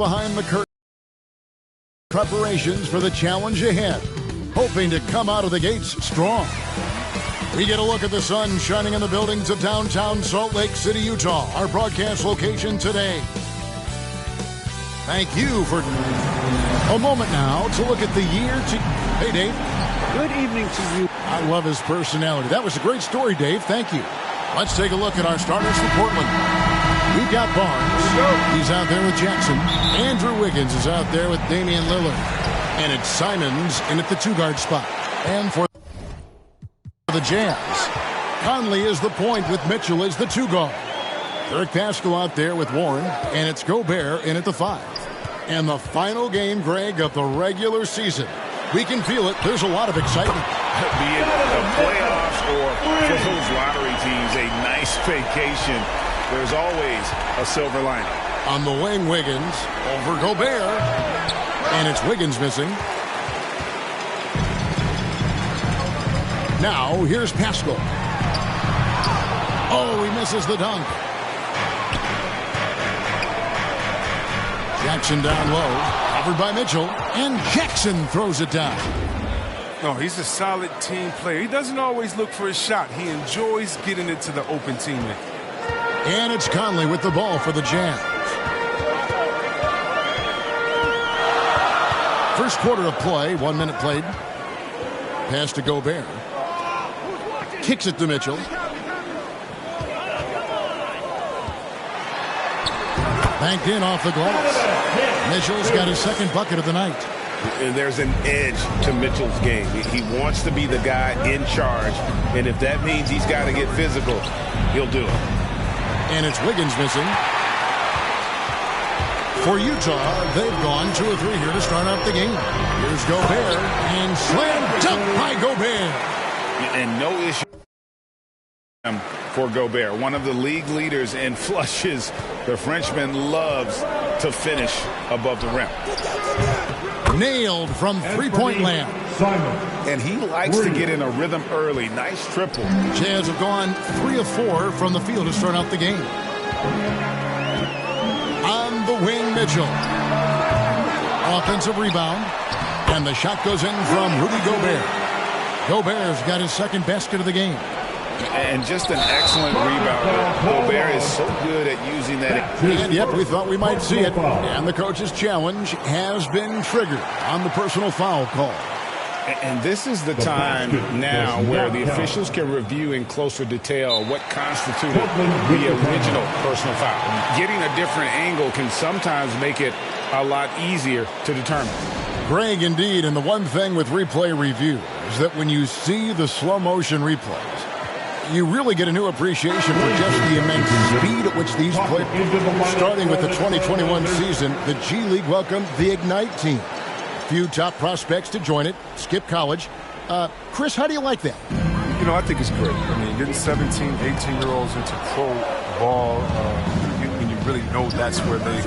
behind the curtain. Preparations for the challenge ahead, hoping to come out of the gates strong. We get a look at the sun shining in the buildings of downtown Salt Lake City, Utah, our broadcast location today. Thank you for a moment now to look at the year to... Hey, Dave. Good evening to you. I love his personality. That was a great story, Dave. Thank you. Let's take a look at our starters for Portland. We've got Barnes. He's out there with Jackson. Andrew Wiggins is out there with Damian Lillard. And it's Simons in at the two-guard spot. And for the Jazz, Conley is the point with Mitchell as the two-guard. Eric Pascal out there with Warren. And it's Gobert in at the 5. And the final game, Greg, of the regular season. We can feel it. There's a lot of excitement. Be it the playoffs or for those lottery teams, a nice vacation. There's always a silver lining. On the wing, Wiggins over Gobert. And it's Wiggins missing. Now, here's Pascal. Oh, he misses the dunk. Jackson down low, covered by Mitchell, and Jackson throws it down. No, he's a solid team player. He doesn't always look for a shot. He enjoys getting it to the open teammate. And it's Conley with the ball for the Jazz. First quarter of play, 1 minute played. Pass to Gobert. Kicks it to Mitchell. Banked in off the glass. Mitchell's got his second bucket of the night. And there's an edge to Mitchell's game. He wants to be the guy in charge. And if that means he's got to get physical, he'll do it. And it's Wiggins missing. For Utah, they've gone 2 or 3 here to start out the game. Here's Gobert. And slam dunk by Gobert. And no issue for Gobert. One of the league leaders in flushes. The Frenchman loves to finish above the rim. Nailed from three-point land. And he likes to get in a rhythm early. Nice triple. Jazz have gone 3 of 4 from the field to start out the game. On the wing, Mitchell. Offensive rebound. And the shot goes in from Rudy Gobert. Gobert's got his second basket of the game. And just an excellent rebound. Gobert is so good at using that. And yep, we thought we might see it. And the coach's challenge has been triggered on the personal foul call. And this is the time now where the officials can review in closer detail what constituted the original personal foul. Getting a different angle can sometimes make it a lot easier to determine. Greg, indeed, and the one thing with replay review is that when you see the slow motion replays, you really get a new appreciation for just the immense speed at which these players, starting with the 2021 season, the G League welcomed the Ignite team. Few top prospects to join it, skip college. Chris, how do you like that? You know, I think it's great. I mean, getting 17, 18-year-olds into pro ball, when you really know that's where they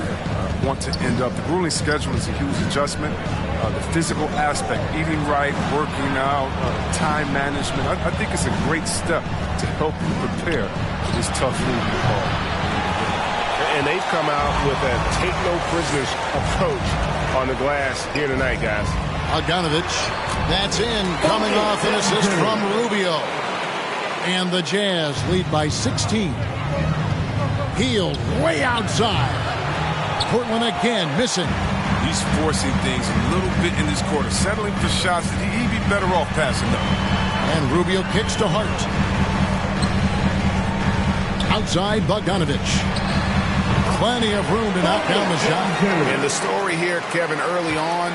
want to end up. The grueling schedule is a huge adjustment. The physical aspect, eating right, working out, time management. I think it's a great step to help you prepare for this tough league ball. And they've come out with a take-no-prisoners approach on the glass here tonight, guys. Bogdanovich, that's in, coming off an assist from Rubio. And the Jazz lead by 16. Healed way outside. Portland again missing. He's forcing things a little bit in this quarter, settling for shots that he'd be better off passing them. And Rubio kicks to Hart. Outside Bogdanovich. Plenty of room to knock down the shot. And the story here, Kevin, early on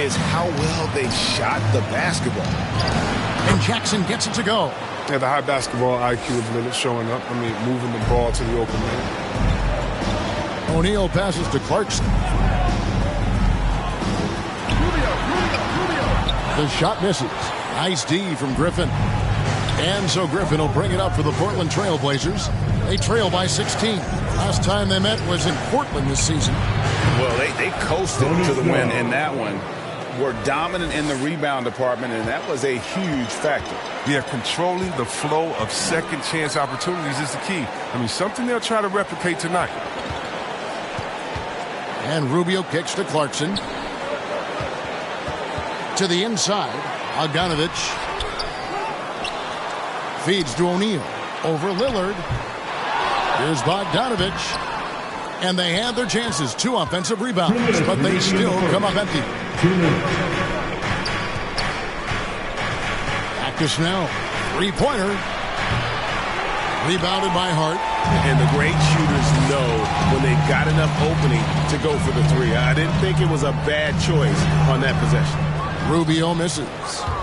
is how well they shot the basketball. And Jackson gets it to go. Yeah, the high basketball IQ of Lillard showing up. I mean, moving the ball to the open man. O'Neal passes to Clarkson. The shot misses. Nice D from Griffin. And so Griffin will bring it up for the Portland Trailblazers. They trail by 16. Last time they met was in Portland this season. Well, they coasted to the win in that one. Were dominant in the rebound department, and that was a huge factor. Yeah, controlling the flow of second chance opportunities is the key. I mean, something they'll try to replicate tonight. And Rubio kicks to Clarkson. To the inside. Bogdanovich. Feeds to O'Neal. Over Lillard. Here's Bogdanovich. And they had their chances. 2 offensive rebounds. But they still come up empty. Back to Snell. 3-pointer. Rebounded by Hart. And the great shooters know when they've got enough opening to go for the 3. I didn't think it was a bad choice on that possession. Rubio misses.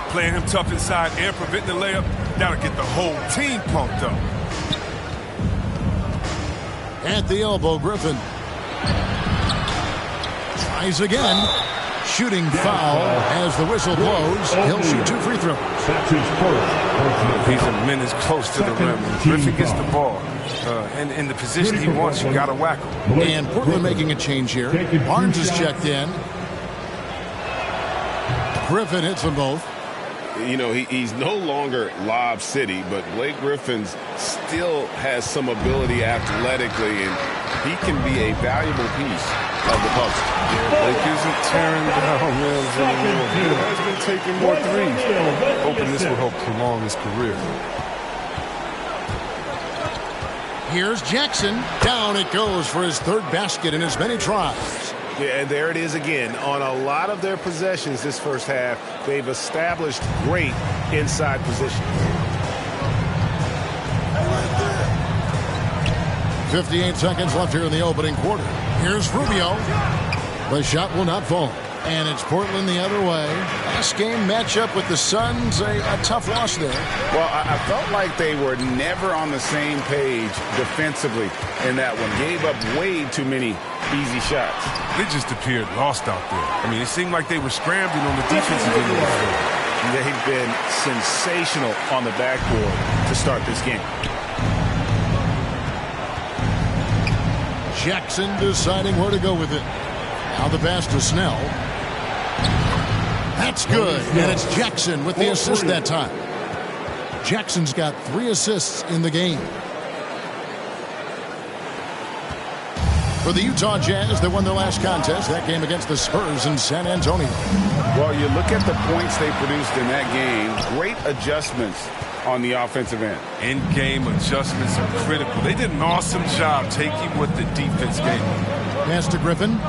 Playing him tough inside and preventing the layup, that'll get the whole team pumped up. At the elbow, Griffin. Tries again. Shooting foul as the whistle blows. He'll shoot 2 free throws. He's a minute close to the rim. Griffin gets the ball. And in the position he wants, you got to whack him. And Portland making a change here. Barnes is checked in. Griffin hits them both. You know, he's no longer Lob City, but Blake Griffin still has some ability athletically, and he can be a valuable piece of the puzzle. Yeah, Blake isn't tearing down rims anymore. He has been taking more threes. Hoping this will help prolong his career. Here's Jackson. Down it goes for his 3rd basket in as many tries. Yeah, and there it is again. On a lot of their possessions this first half, they've established great inside position. 58 seconds left here in the opening quarter. Here's Rubio. The shot will not fall. And it's Portland the other way. Last game matchup with the Suns, a tough loss there. Well, I felt like they were never on the same page defensively in that one. Gave up way too many easy shots. They just appeared lost out there. I mean, it seemed like they were scrambling on the defensive end of the floor. They've been sensational on the backboard to start this game. Jackson deciding where to go with it. Now the pass to Snell. That's good, and it's Jackson with the assist that time. Jackson's got 3 assists in the game. For the Utah Jazz, they won their last contest, that game against the Spurs in San Antonio. Well, you look at the points they produced in that game, great adjustments on the offensive end. In-game adjustments are critical. They did an awesome job taking what the defense gave them. Pass to Griffin.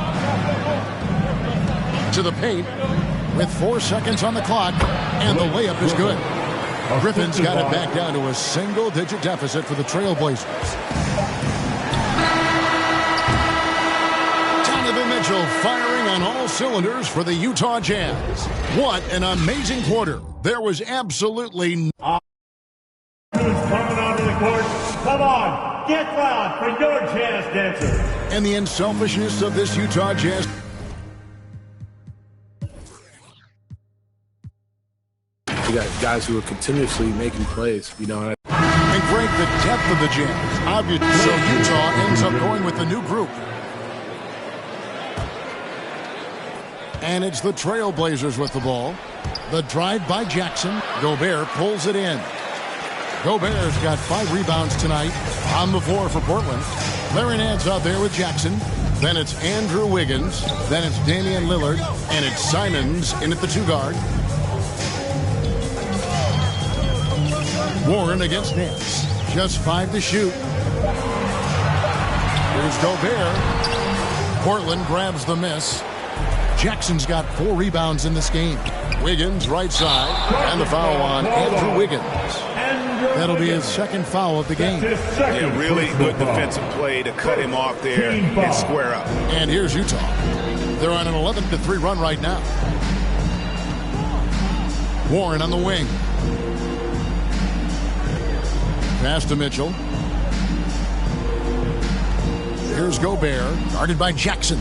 To the paint with 4 seconds on the clock, and the layup is good. Griffin's got it back down to a single-digit deficit for the Trailblazers. Donovan Mitchell firing on all cylinders for the Utah Jazz. What an amazing quarter. There was absolutely Coming onto the court. Come on, get loud for your Jazz dancers. And the unselfishness of this Utah Jazz. You got guys who are continuously making plays, you know. And Greg, the depth of the Jazz. Obviously, so Utah ends up going with the new group. And it's the Trailblazers with the ball. The drive by Jackson. Gobert pulls it in. Gobert's got 5 rebounds tonight on the floor for Portland. Larry Nance out there with Jackson. Then it's Andrew Wiggins. Then it's Damian Lillard. And it's Simons in at the 2 guard. Warren against Nance. Just 5 to shoot. Here's Gobert. Portland grabs the miss. Jackson's got 4 rebounds in this game. Wiggins right side. And the foul on Andrew Wiggins. That'll be his 2nd foul of the game. Yeah, really good defensive play to cut him off there and square up. And here's Utah. They're on an 11-3 run right now. Warren on the wing. Pass to Mitchell. Here's Gobert, guarded by Jackson.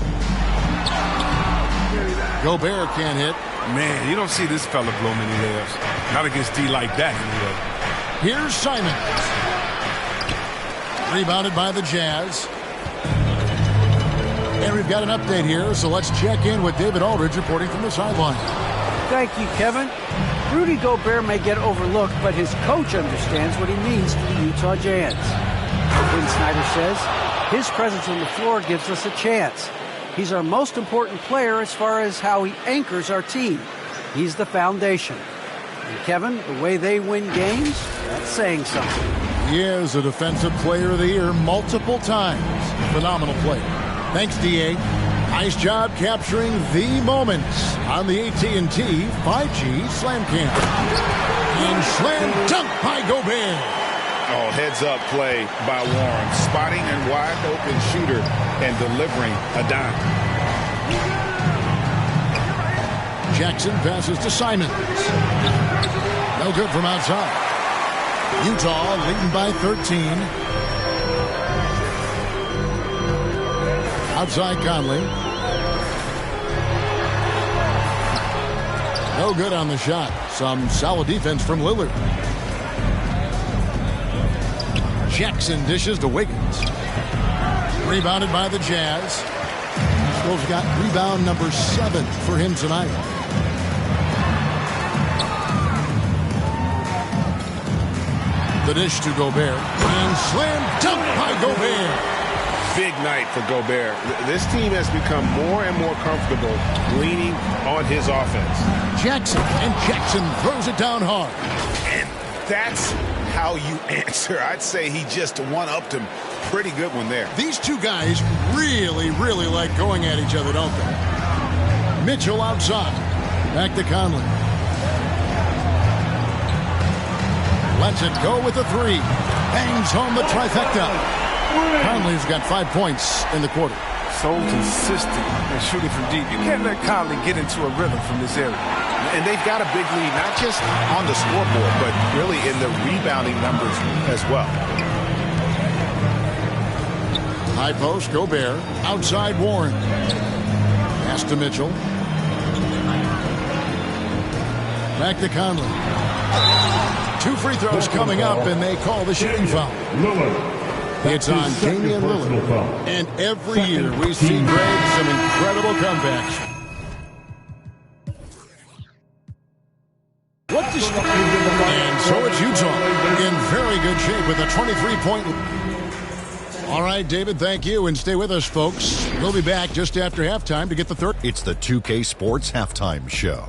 Gobert can't hit. Man, you don't see this fella blow many layups. Not against D like that, anyway. Here's Simons. Rebounded by the Jazz. And we've got an update here, so let's check in with David Aldridge reporting from the sideline. Thank you, Kevin. Rudy Gobert may get overlooked, but his coach understands what he means to the Utah Jazz. Quinn Snyder says, his presence on the floor gives us a chance. He's our most important player as far as how he anchors our team. He's the foundation. And Kevin, the way they win games, that's saying something. He is a Defensive Player of the Year multiple times. Phenomenal player. Thanks, D.A. Nice job capturing the moments on the AT&T 5G Slam Cam. And slam dunk by Gobert. Oh, heads-up play by Warren. Spotting a wide-open shooter and delivering a dime. Jackson passes to Simons. No good from outside. Utah leading by 13. Outside Conley. No good on the shot. Some solid defense from Lillard. Jackson dishes to Wiggins. Rebounded by the Jazz. Scholes got rebound number 7 for him tonight. The dish to Gobert. And slam dunk by Gobert. Big night for Gobert. This team has become more and more comfortable leaning on his offense. Jackson, and Jackson throws it down hard. And that's how you answer. I'd say he just one-upped him. Pretty good one there. These two guys really, really like going at each other, don't they? Mitchell outside. Back to Conley. Lets it go with a 3. Bangs home the trifecta. Conley's got 5 points in the quarter. So consistent and shooting from deep. You can't let Conley get into a rhythm from this area. And they've got a big lead, not just on the scoreboard, but really in the rebounding numbers as well. High post, Gobert. Outside, Warren. Pass to Mitchell. Back to Conley. 2 free throws coming up, and they call the shooting foul. It's on Damian Lillard. And every year we see Greg some incredible comebacks. And so it's Utah in very good shape with a 23-point lead. All right, David, thank you. And stay with us, folks. We'll be back just after halftime to get the third. It's the 2K Sports Halftime Show.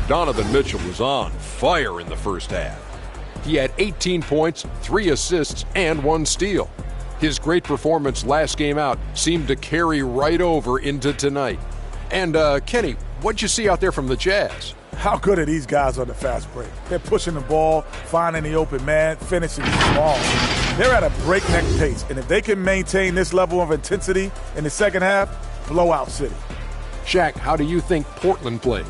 Donovan Mitchell was on fire in the first half. He had 18 points, 3 assists, and 1 steal. His great performance last game out seemed to carry right over into tonight. And, Kenny, what'd you see out there from the Jazz? How good are these guys on the fast break? They're pushing the ball, finding the open man, finishing strong. They're at a breakneck pace, and if they can maintain this level of intensity in the second half, blowout city. Shaq, how do you think Portland played?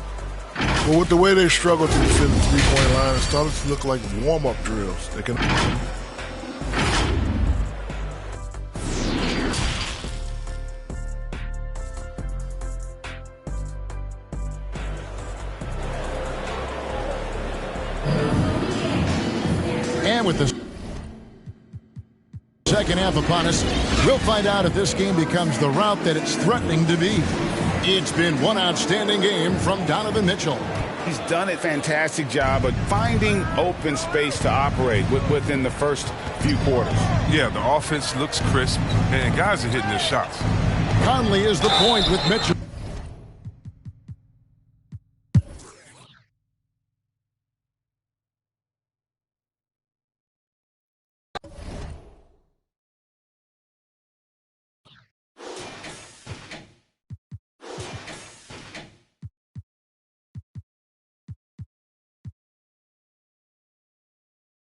Well, with the way they struggle to defend the three-point line, it started to look like warm-up drills. They can. And with the second half upon us, we'll find out if this game becomes the route that it's threatening to be. It's been one outstanding game from Donovan Mitchell. He's done a fantastic job of finding open space to operate within the first few quarters. Yeah, the offense looks crisp, and guys are hitting their shots. Conley is the point with Mitchell.